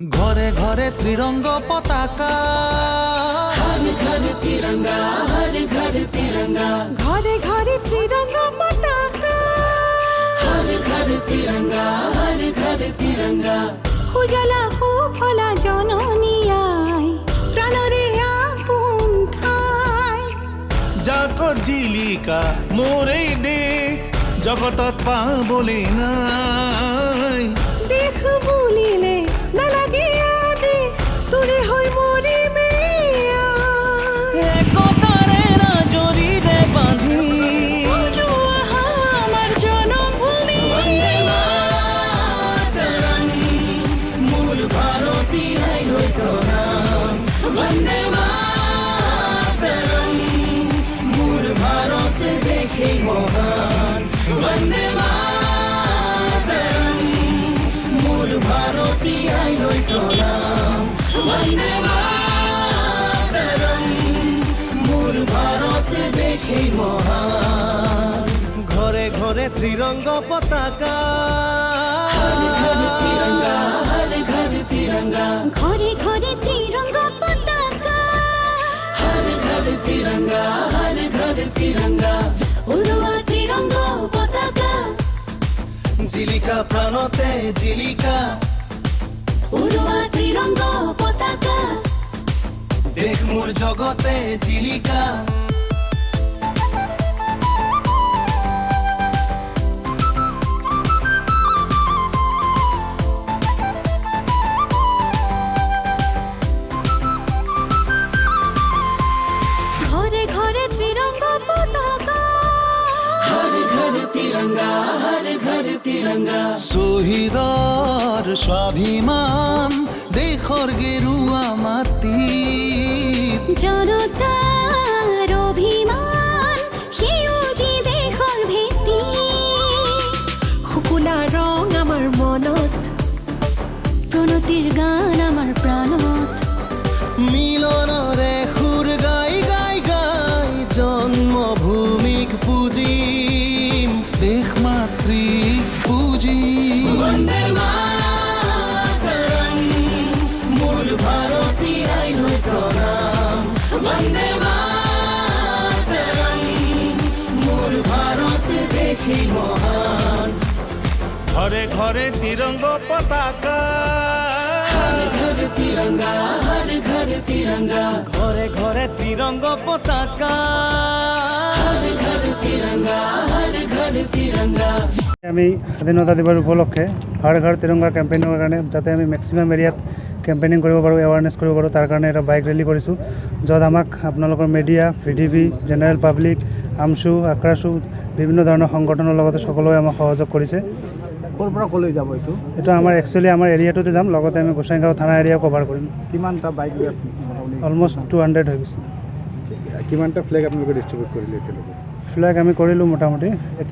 ঘরে ঘরে ত্রিরঙ্গ পতাকা, हर घर तिरंगा, हर घर तिरंगा, ঘরে ঘরে ত্রিরঙ্গ পতাকা, हर घर तिरंगा, हर घर तिरंगा। উজালা ফলা জননিয়াই প্রাণরে আপন ঠাই। জাগো জিলিকা মোরেই দেশ, জগতত পাবলে নাই। দেখ বুলিলে নালাগে আদেশ, তোরে হৈ মৰিমে একতাৰে জৰিৰে বান্ধি, আমার জনমভূমি। मूल भारती है लोई प्रणाम, वंदे मातरम। मूल भारत देखे महान, वंदे मातरम। मूल भारती है लोई प्रणाम, वंदे मातरम। मूल भारत देखे महान। ঘরে ঘরে ত্রিরঙ্গ পতাকা, हर घर तिरंगा, हर घर तिरंगा, ঘরে ঘরে ত্রিরঙ্গ পতাকা, हर घर तिरंगा, हर घर तिरंगा। উড়োয়া ত্রিরঙ্গ পতাকা, জিলিকা প্রাণতে জিলিকা, উড়োয়া ত্রিরঙ্গ পতাকা। দেখ মোর জগতে জিলিকা। ঘরে ঘরে ত্রিরঙ্গ পতাকা, हर घर तिरंगा, हर घर तिरंगा। শহীদৰ স্বাভিমান, দেশৰ গেৰুৱা মাটি। জনতার অভিমান, সেউজী দেশৰ ভেটি। শুকুলা ৰং আমাৰ মনত, প্ৰণতিৰ গান আমাৰ প্ৰাণত। মিলনৰে সুৰ গাই গাই গাই, জন্মভূমিক পুজিম, দেশ মাতৃক পুজিম। वंदे मातरम। मूल भारती है लोई प्रणाम, वंदे मातरम। मूल भारत देखे महान। ঘরে ঘরে ত্রিরঙ্গ পতাকা, हर घर तिरंगा, हर घर तिरंगा, ঘরে ঘরে ত্রিরঙ্গ পতাকা। हर घर तिरंगा, हर घर तिरंगा। আমি স্বাধীনতা দিৱস উপলক্ষে হৰ ঘৰ তিৰংগা কেম্পেইনৰ কাৰণে যাতে আমি মেক্সিমাম এৰিয়াত কেম্পেইনিং কৰিব পাৰোঁ, এৱাৰনেছ কৰিব পাৰোঁ, তাৰ কাৰণে এটা বাইক ৰেলী কৰিছোঁ, য'ত আমাক আপোনালোকৰ media, VDV, general public, AAMSU, Akrasu, বিভিন্ন ধৰণৰ সংগঠনৰ লগতে সকলোৱে আমাক সহযোগ কৰিছে। ক'ৰ পৰা ক'লৈ যাব এইটো? এইটো আমাৰ একচুৱেলি আমাৰ এৰিয়াটোতে যাম, লগতে আমি গোসাইগাঁও থানা এৰিয়াও কভাৰ কৰিম। কিমানটা বাইক লৈ মোটামুটি অলমষ্ট 200 হৈ গৈছে। কিমানটা ফ্লেগ আপোনালোকে ডিষ্ট্ৰিবিউট কৰিলে এতিয়ালৈকে? ফ্লেগ আমি কৰিলোঁ মোটামুটি এতিয়া